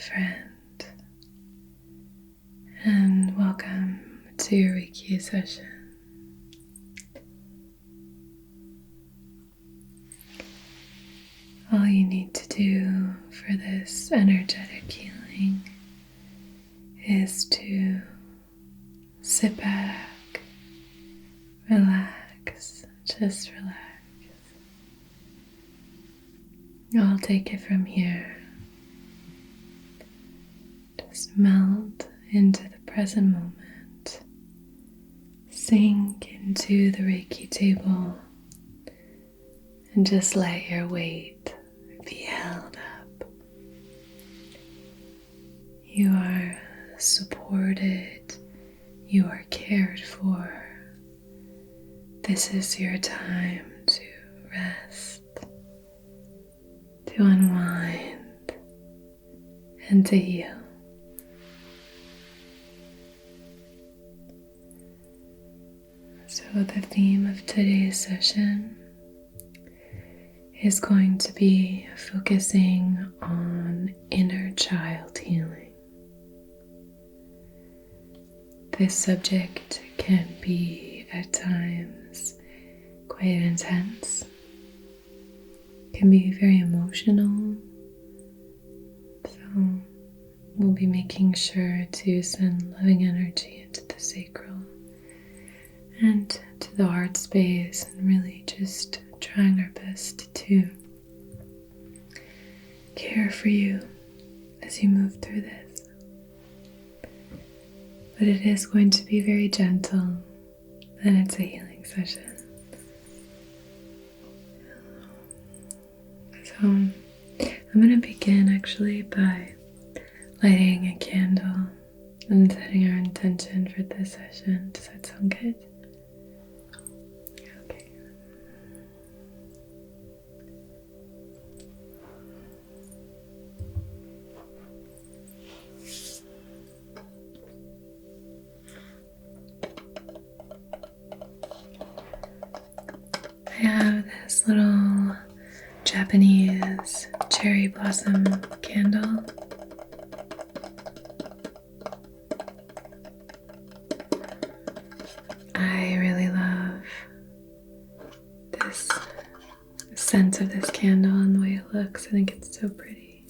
friend, and welcome to your Reiki session. All you need to do for this energetic healing is to sit back, relax, just relax. I'll take it from here. Just melt into the present moment. Sink into the Reiki table and just let your weight be held up. You are supported. You are cared for. This is your time to rest, to unwind, and to heal. So the theme of today's session is going to be focusing on inner child healing. This subject can be at times quite intense, can be very emotional, so we'll be making sure to send loving energy into the sacral and to the heart space, and really just trying our best to care for you as you move through this. But it is going to be very gentle, and it's a healing session. So I'm going to begin actually by lighting a candle and setting our intention for this session. Does that sound good? Okay. I have this little Japanese cherry blossom candle. I really love this scent of this candle and the way it looks. I think it's so pretty.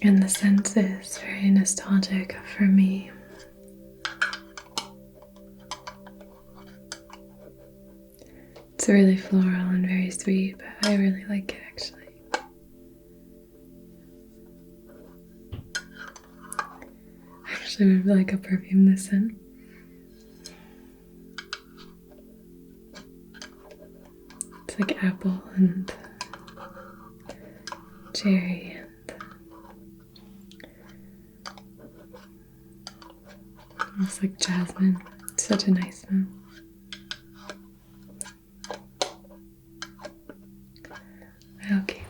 And the scent is very nostalgic for me. It's really floral and very sweet, but I really like it actually. I actually would like a perfume this scent. It's like apple and cherry. Looks like jasmine. It's such a nice smell. Okay.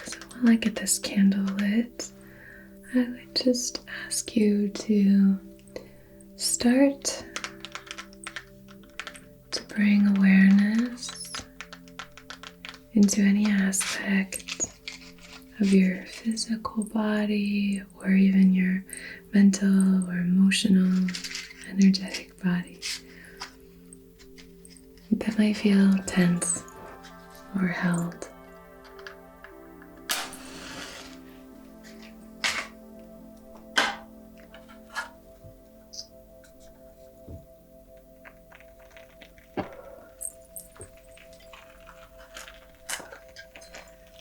So while I get this candle lit, I would just ask you to start to bring awareness into any aspect of your physical body or even your mental or emotional, energetic body that might feel tense or held.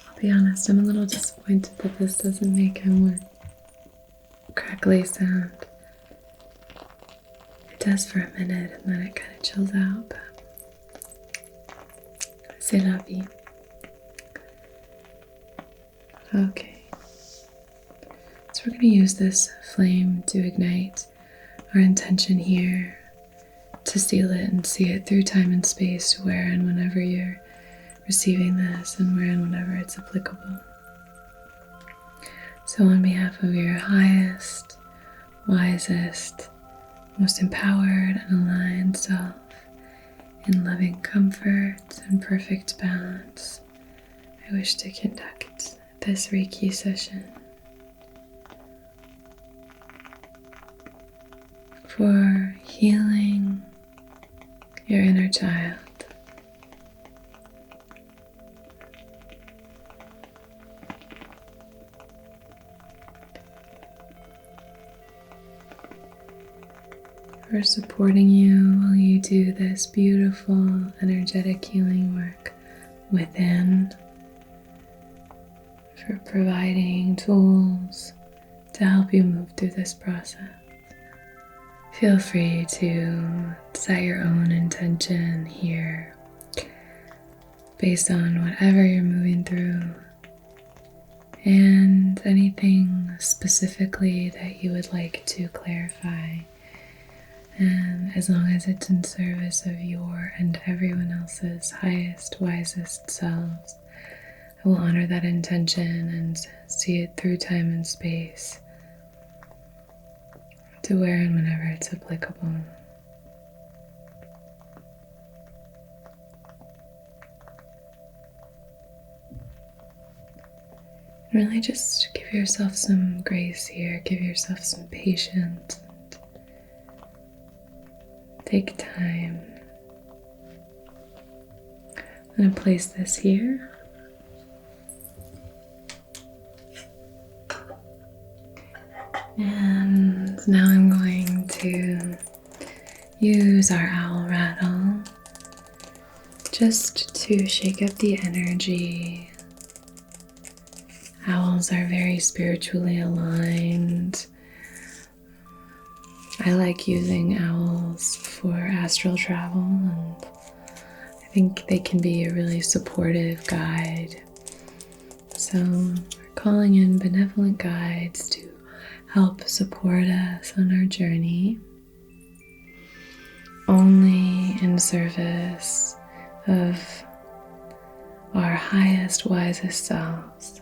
I'll be honest, I'm a little disappointed that this doesn't make a more crackly sound. It does for a minute and then it kind of chills out, but c'est la vie. Okay, so we're going to use this flame to ignite our intention here to seal it and see it through time and space to where and whenever you're receiving this and where and whenever it's applicable. So on behalf of your highest, wisest, most empowered and aligned self, in loving comfort and perfect balance, I wish to conduct this Reiki session for healing your inner child. For supporting you while you do this beautiful energetic healing work within, for providing tools to help you move through this process. Feel free to set your own intention here based on whatever you're moving through and anything specifically that you would like to clarify. And as long as it's in service of your and everyone else's highest, wisest selves, I will honor that intention and see it through time and space to where and whenever it's applicable. Really just give yourself some grace here, give yourself some patience. Take time. I'm going to place this here. And now I'm going to use our owl rattle just to shake up the energy. Owls are very spiritually aligned. I like using owls for astral travel, and I think they can be a really supportive guide. So we're calling in benevolent guides to help support us on our journey, only in service of our highest, wisest selves.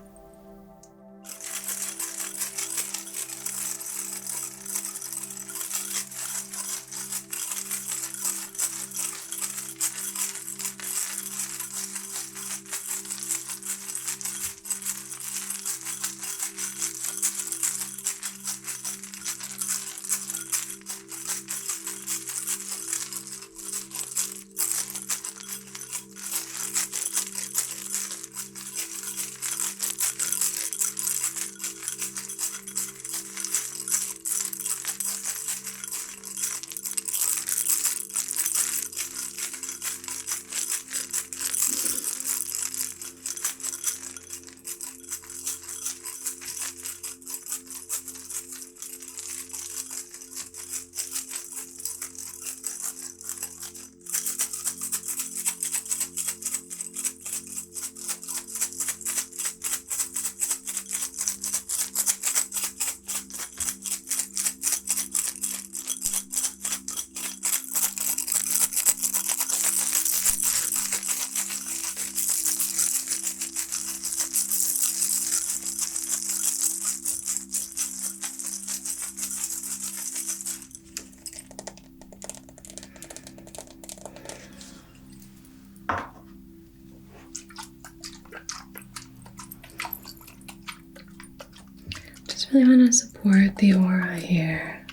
Really want to support the aura here.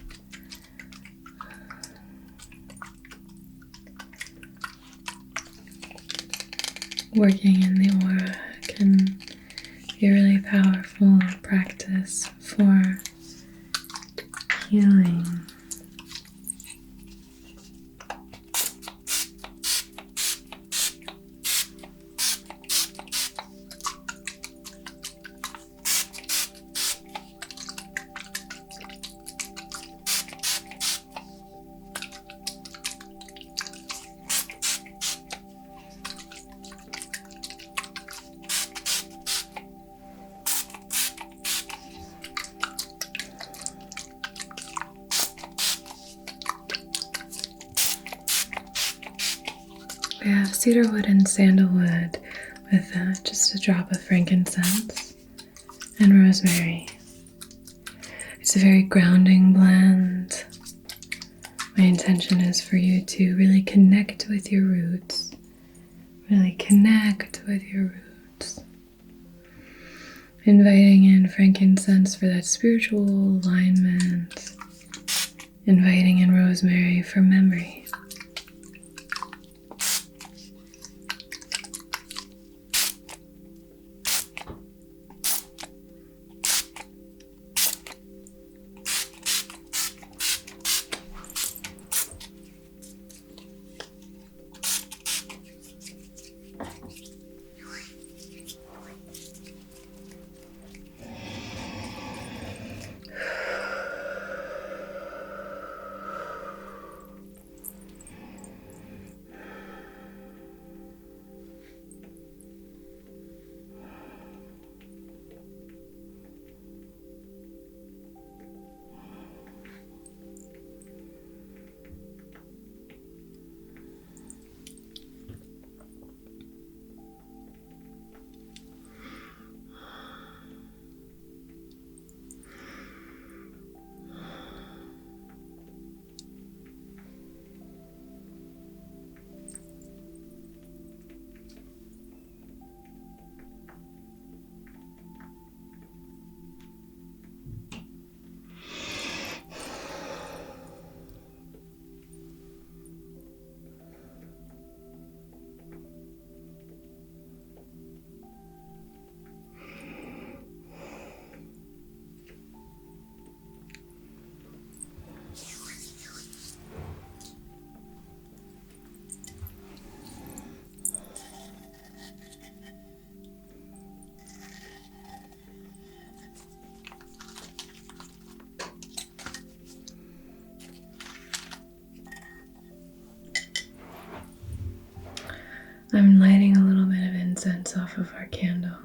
Working in the aura can be a really powerful practice for healing. We have cedarwood and sandalwood with just a drop of frankincense and rosemary. It's a very grounding blend. My intention is for you to really connect with your roots. Really connect with your roots. Inviting in frankincense for that spiritual alignment. Inviting in rosemary for memory. I'm lighting a little bit of incense off of our candle.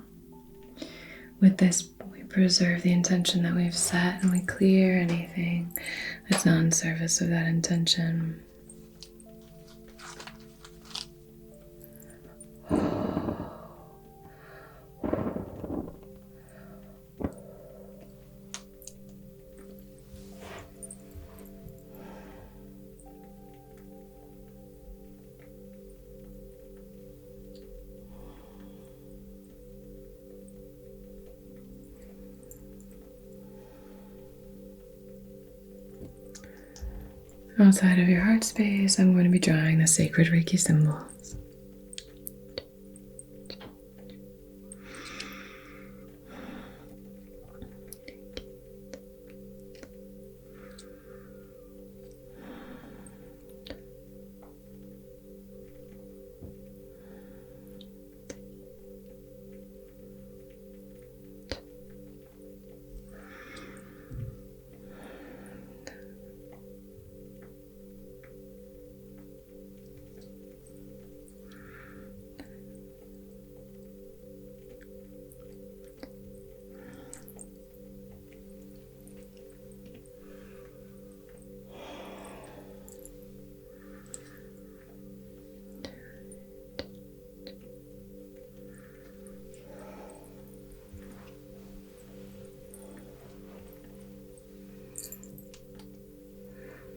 With this, we preserve the intention that we've set and we clear anything that's not in service of that intention. Outside of your heart space, I'm going to be drawing the sacred Reiki symbols.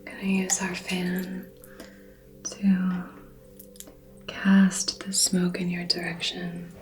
Gonna use our fan to cast the smoke in your direction.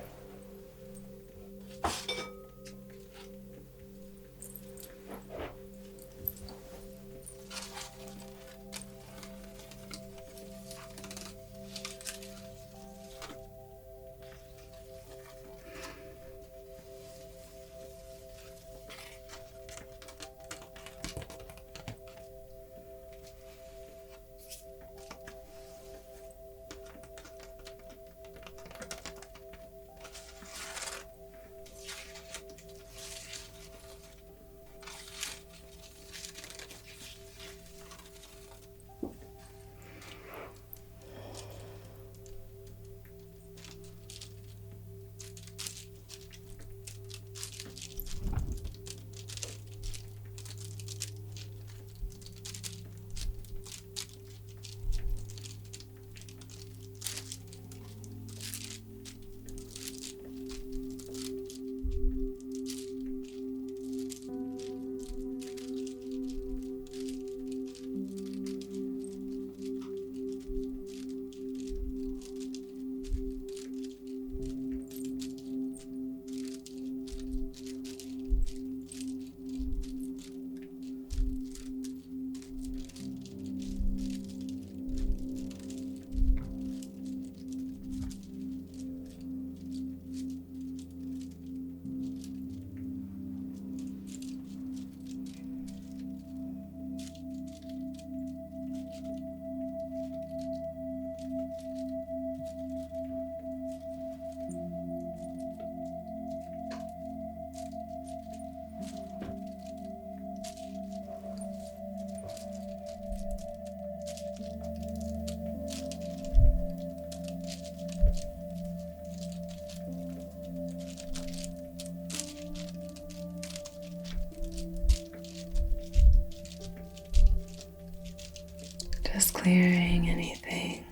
Just clearing anything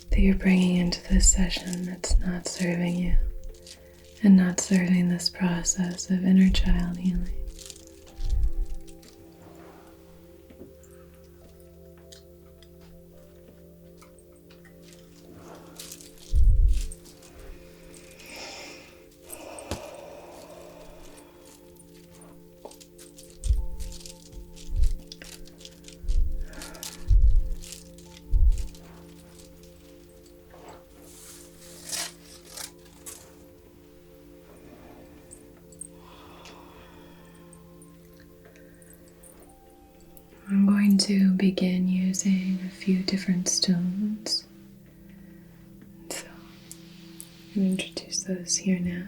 that you're bringing into this session that's not serving you and not serving this process of inner child healing. I'm going to begin using a few different stones. So I'm going to introduce those here now.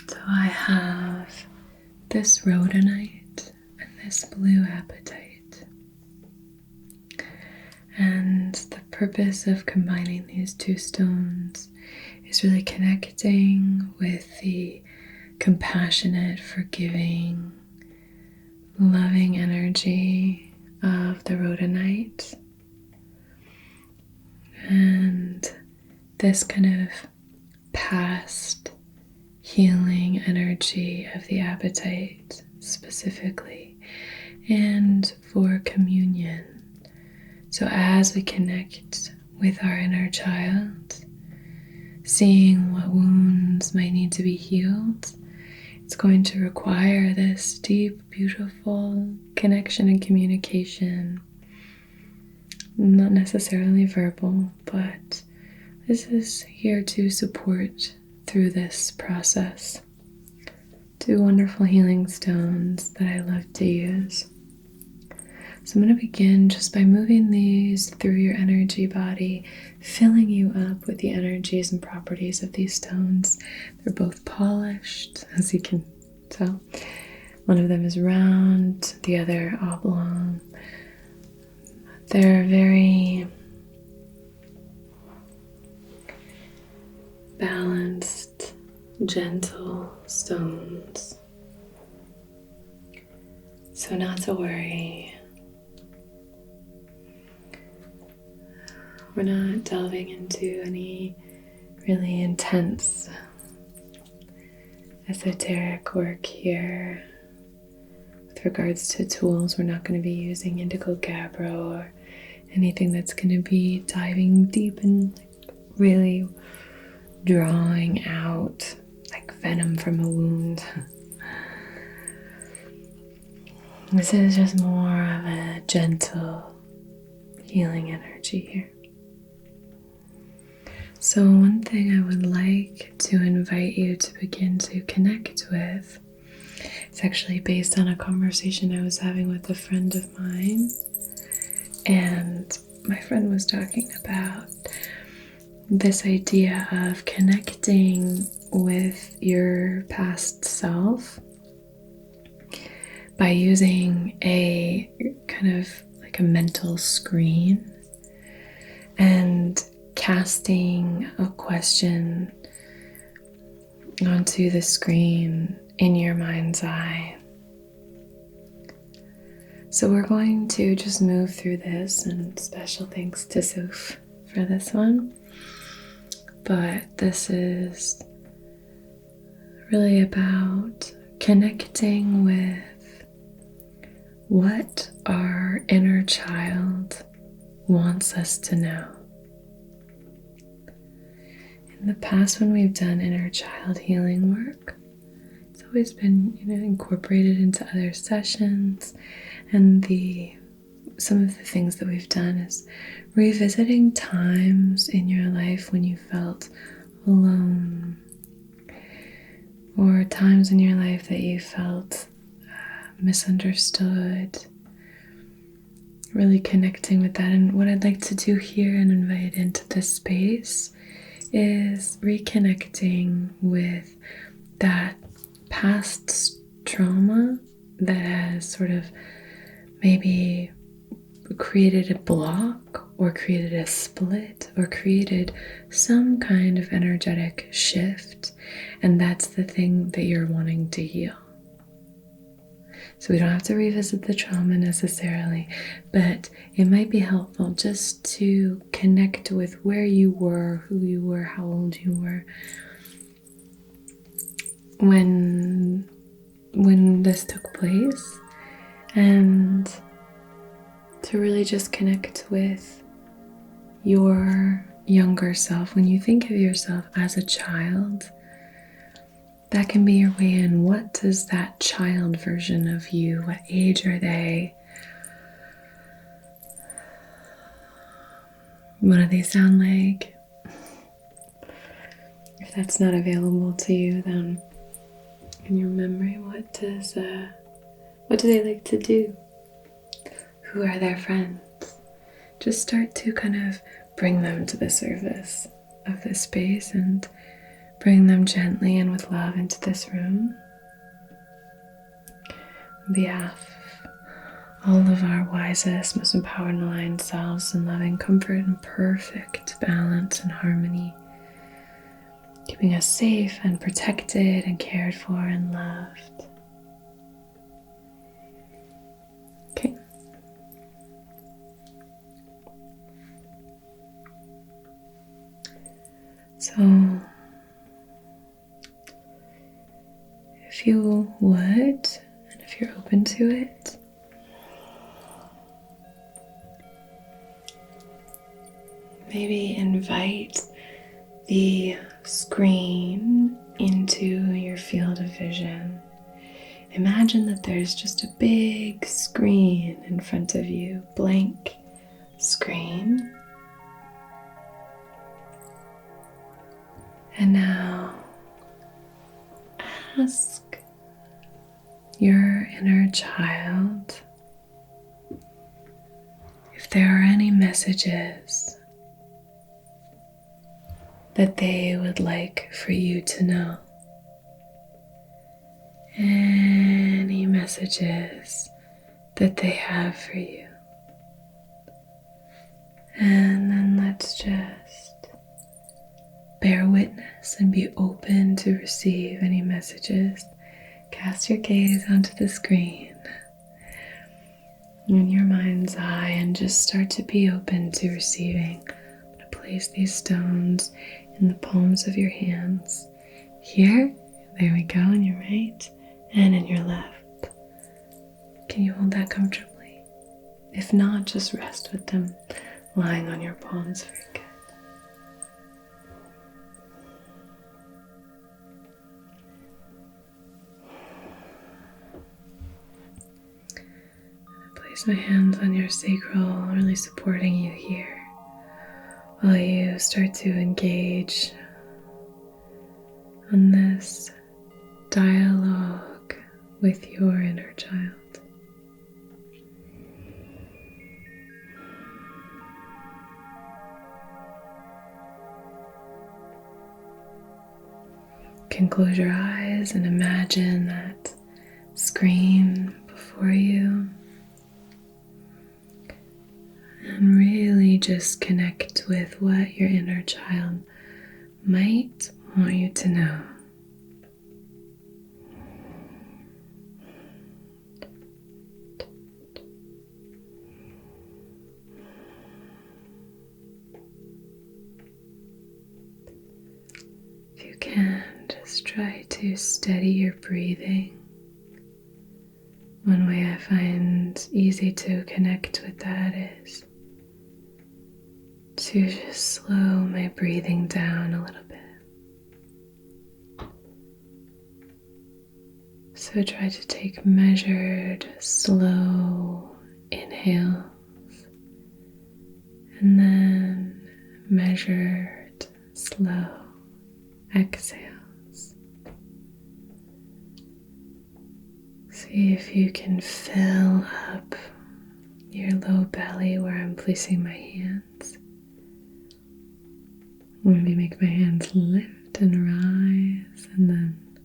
So I have this rhodonite and this blue apatite. And the purpose of combining these two stones is really connecting with the compassionate, forgiving, loving energy of the rhodonite. And this kind of past healing energy of the apatite specifically, and for communion. So as we connect with our inner child, seeing what wounds might need to be healed, it's going to require this deep, beautiful connection and communication. Not necessarily verbal, but this is here to support through this process. Two wonderful healing stones that I love to use. So I'm going to begin just by moving these through your energy body, filling you up with the energies and properties of these stones. They're both polished, as you can tell. One of them is round, the other oblong. They're very balanced, gentle stones. So not to worry. We're not delving into any really intense esoteric work here. With regards to tools, we're not going to be using indigo gabbro or anything that's going to be diving deep and really drawing out like venom from a wound. This is just more of a gentle healing energy here. So one thing I would like to invite you to begin to connect with, it's actually based on a conversation I was having with a friend of mine. And my friend was talking about this idea of connecting with your past self by using a kind of like a mental screen and casting a question onto the screen in your mind's eye. So we're going to just move through this, and special thanks to Soph for this one. But this is really about connecting with what our inner child wants us to know. In the past, when we've done inner child healing work, it's always been, incorporated into other sessions, and some of the things that we've done is revisiting times in your life when you felt alone, or times in your life that you felt misunderstood. Really connecting with that. And what I'd like to do here and invite into this space is reconnecting with that past trauma that has sort of maybe created a block or created a split or created some kind of energetic shift, and that's the thing that you're wanting to heal. So we don't have to revisit the trauma necessarily, but it might be helpful just to connect with where you were, who you were, how old you were when this took place, and to really just connect with your younger self. When you think of yourself as a child, that can be your way in. What does that child version of you, what age are they? What do they sound like? If that's not available to you, then in your memory, what do they like to do? Who are their friends? Just start to kind of bring them to the surface of this space and bring them gently and with love into this room. On behalf of all of our wisest, most empowered and aligned selves, in loving comfort and perfect balance and harmony, keeping us safe and protected and cared for and loved. Okay. So, if you would, and if you're open to it, maybe invite the screen into your field of vision. Imagine that there's just a big screen in front of you, blank screen. And now ask your inner child if there are any messages that they would like for you to know. Any messages that they have for you. And then let's just bear witness and be open to receive any messages. Cast your gaze onto the screen in your mind's eye and just start to be open to receiving. I'm going to place these stones in the palms of your hands. Here, there we go, in your right and in your left. Can you hold that comfortably? If not, just rest with them lying on your palms. Very good. Place my hands on your sacral, really supporting you here while you start to engage on this dialogue with your inner child. You can close your eyes and imagine that screen before you. And really just connect with what your inner child might want you to know. If you can, just try to steady your breathing. One way I find easy to connect with that is to just slow my breathing down a little bit. So try to take measured, slow inhales and then measured, slow exhales. See if you can fill up your low belly where I'm placing my hands. Maybe make my hands lift and rise and then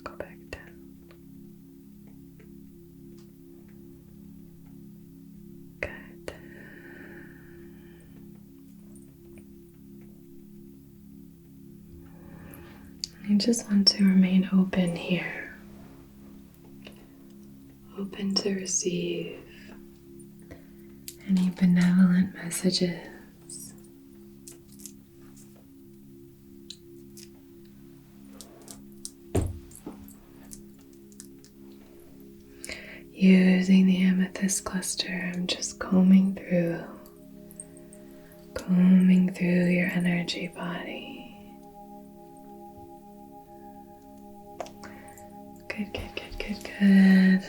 go back down. Good. just want to remain open here. Open to receive any benevolent messages. Using the amethyst cluster, I'm just combing through your energy body. Good.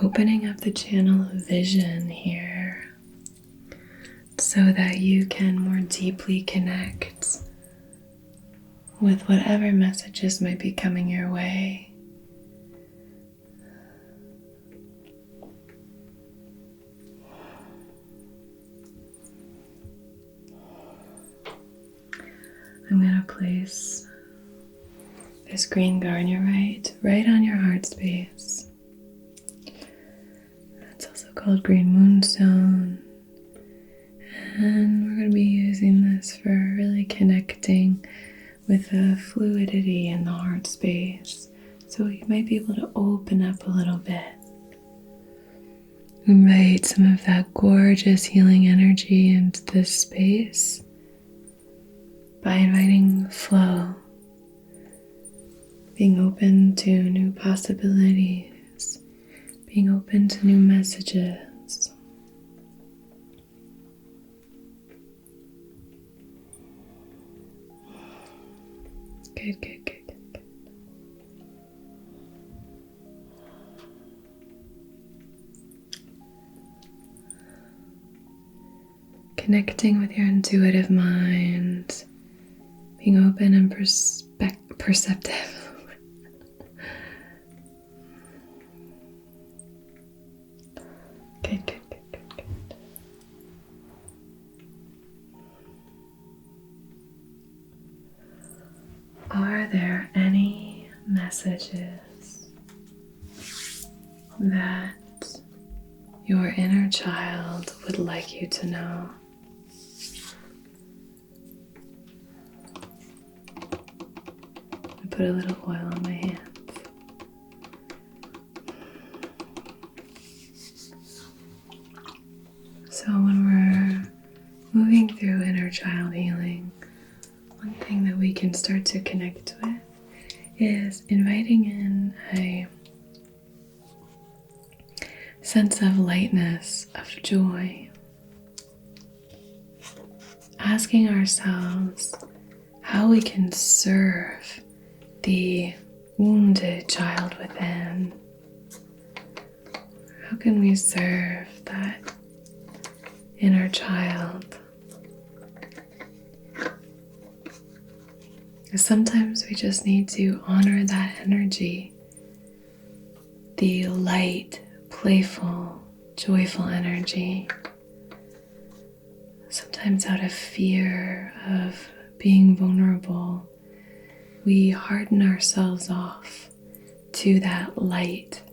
Opening up the channel of vision here so that you can more deeply connect with whatever messages might be coming your way. I'm going to place this green garnierite right on your heart space. Called green moonstone, and we're going to be using this for really connecting with the fluidity in the heart space, so you might be able to open up a little bit, invite some of that gorgeous healing energy into this space by inviting flow, being open to new possibilities, being open to new messages. Good. Connecting with your intuitive mind, being open and perceptive. Good. Are there any messages that your inner child would like you to know? I put a little oil on my hands. So when we're moving through inner child healing, one thing that we can start to connect with is inviting in a sense of lightness, of joy. Asking ourselves how we can serve the wounded child within. How can we serve that inner child? Because sometimes we just need to honor that energy, the light, playful, joyful energy. Sometimes out of fear of being vulnerable, we harden ourselves off to that light.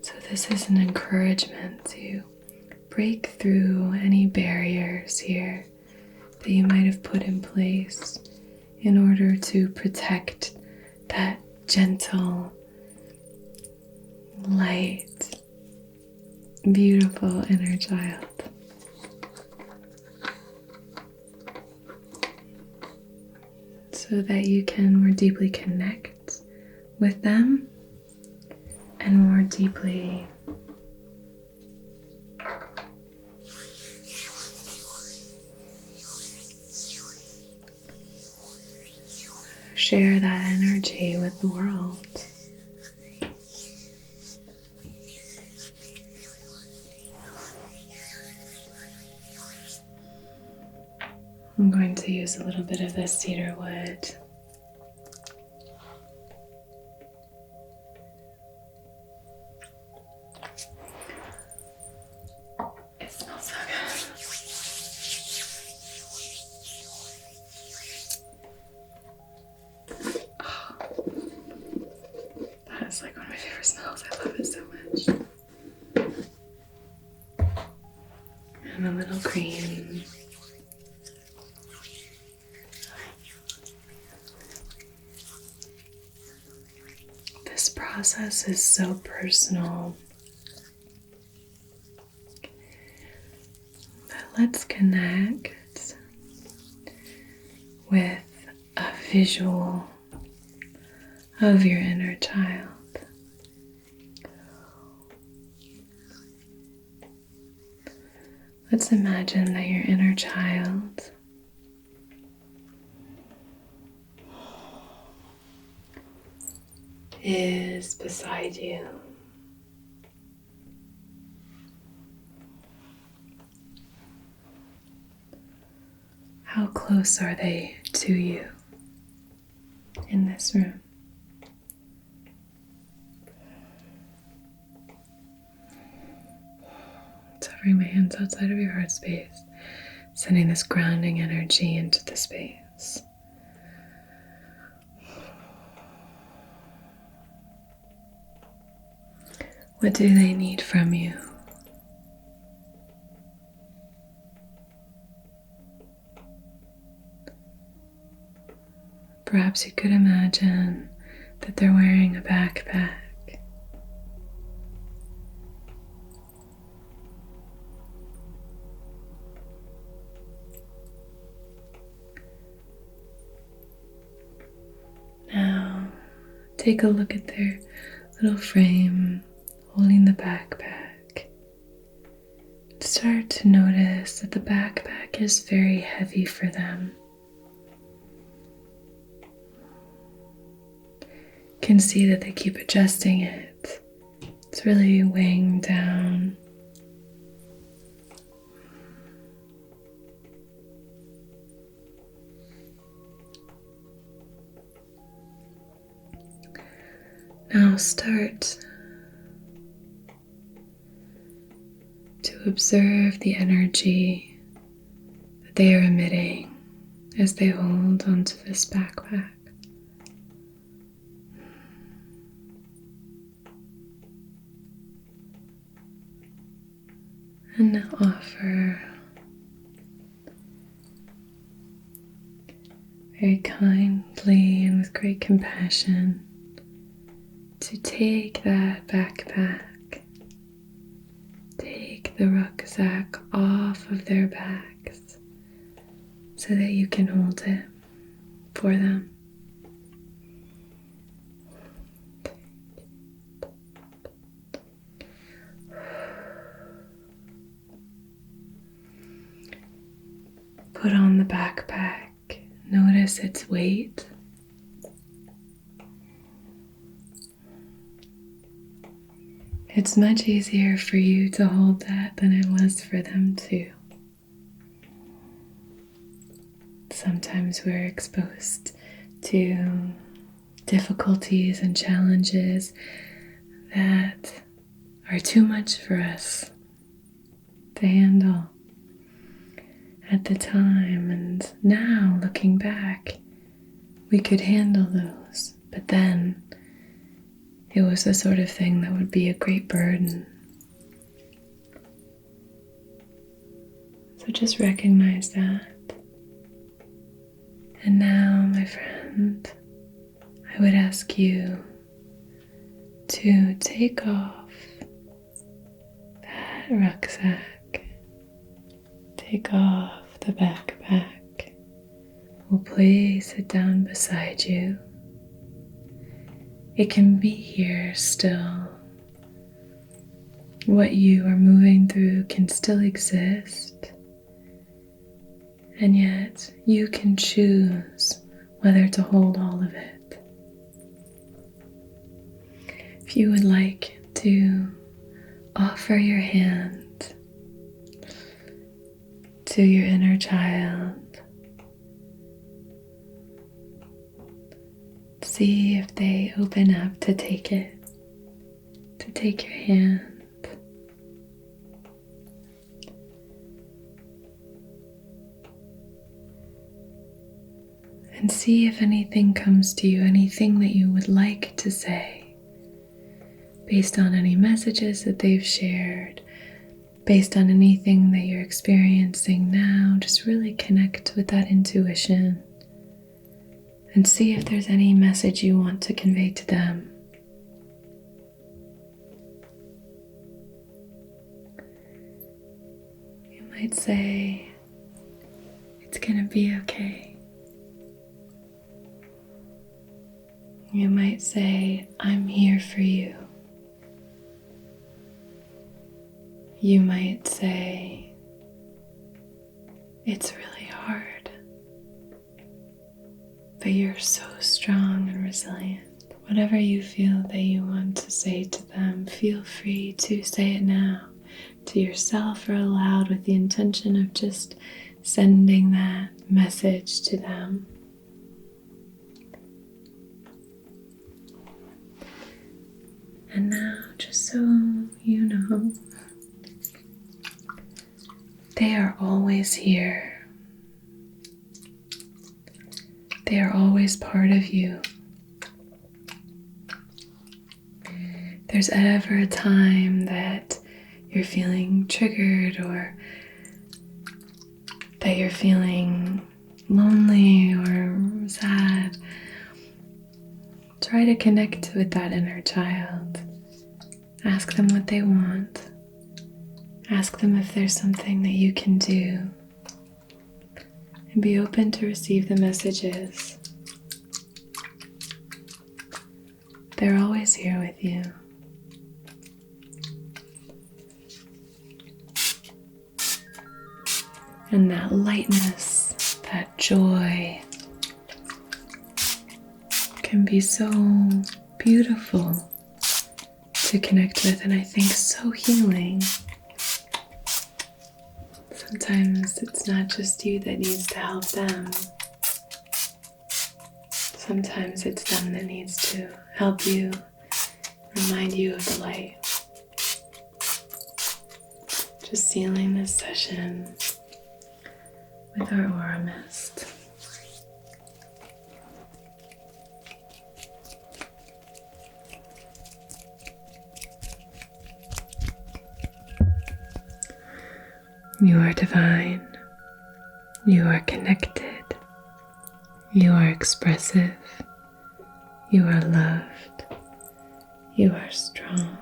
So this is an encouragement to break through any barriers here that you might have put in place in order to protect that gentle, light, beautiful inner child. So that you can more deeply connect with them and more deeply share that energy with the world. I'm going to use a little bit of this cedar wood. and a little cream. This process is so personal. But let's connect with a visual of your inner child. Let's imagine that your inner child is beside you. How close are they to you in this room? Severing my hands outside of your heart space, sending this grounding energy into the space. What do they need from you? Perhaps you could imagine that they're wearing a backpack. Now, take a look at their little frame holding the backpack. Start to notice that the backpack is very heavy for them. You can see that they keep adjusting it. It's really weighing down. Now start to observe the energy that they are emitting as they hold onto this backpack. And now offer very kindly and with great compassion to take that backpack, take the rucksack off of their backs so that you can hold it for them. Put on the backpack, notice its weight. It's much easier for you to hold that than it was for them to. Sometimes we're exposed to difficulties and challenges that are too much for us to handle at the time, and now looking back, we could handle those, but then it was the sort of thing that would be a great burden. So just recognize that. And now, my friend, I would ask you to take off that rucksack, take off the backpack. We'll place it down beside you. It can be here still. What you are moving through can still exist, and yet you can choose whether to hold all of it. If you would like to offer your hand to your inner child, see if they open up to take it, to take your hand. And see if anything comes to you, anything that you would like to say, based on any messages that they've shared, based on anything that you're experiencing now, just really connect with that intuition and see if there's any message you want to convey to them. You might say, "It's gonna be okay." You might say, "I'm here for you." You might say, "It's really hard, but you're so strong and resilient." Whatever you feel that you want to say to them, feel free to say it now to yourself or aloud with the intention of just sending that message to them. And now, just so you know, they are always here. They are always part of you. If there's ever a time that you're feeling triggered or that you're feeling lonely or sad, try to connect with that inner child. Ask them what they want. Ask them if there's something that you can do. And be open to receive the messages. They're always here with you. And that lightness, that joy, can be so beautiful to connect with, and I think so healing. Sometimes it's not just you that needs to help them. Sometimes it's them that needs to help you, remind you of the light. Just sealing this session with our aura mist. You are divine. You are connected. You are expressive. You are loved. You are strong.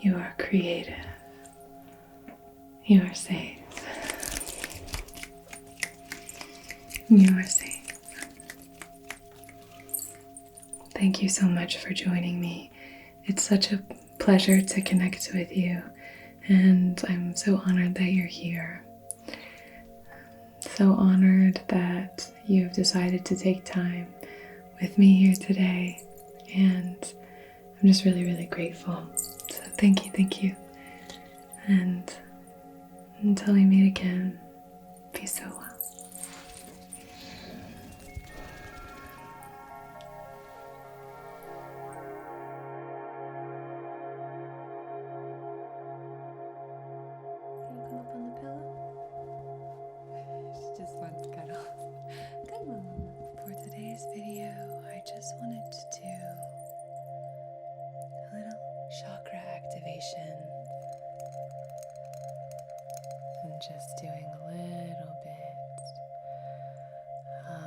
You are creative. You are safe. You are safe. Thank you so much for joining me. It's such a pleasure to connect with you, and I'm so honored that you're here. So honored that you've decided to take time with me here today, and I'm just really, really grateful. So thank you. And until we meet again, be so well. Just doing a little bit of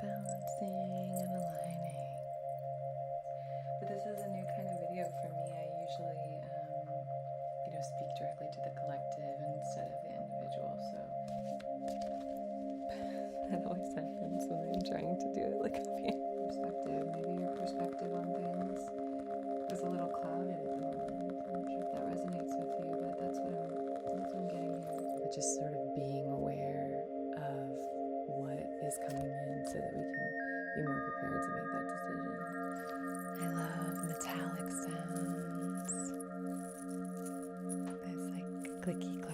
balancing and aligning. But this is a new kind of video for me. I usually, speak directly to the collective instead of the individual. So that always happens when I'm trying to do it like a perspective. Maybe your perspective on things is a little clouded at the moment. I'm not sure if that resonates with you, but that's what I'm getting here. But just sort of being aware of what is coming in so that we can be more prepared to make that decision. I love metallic sounds. It's like clicky clacky.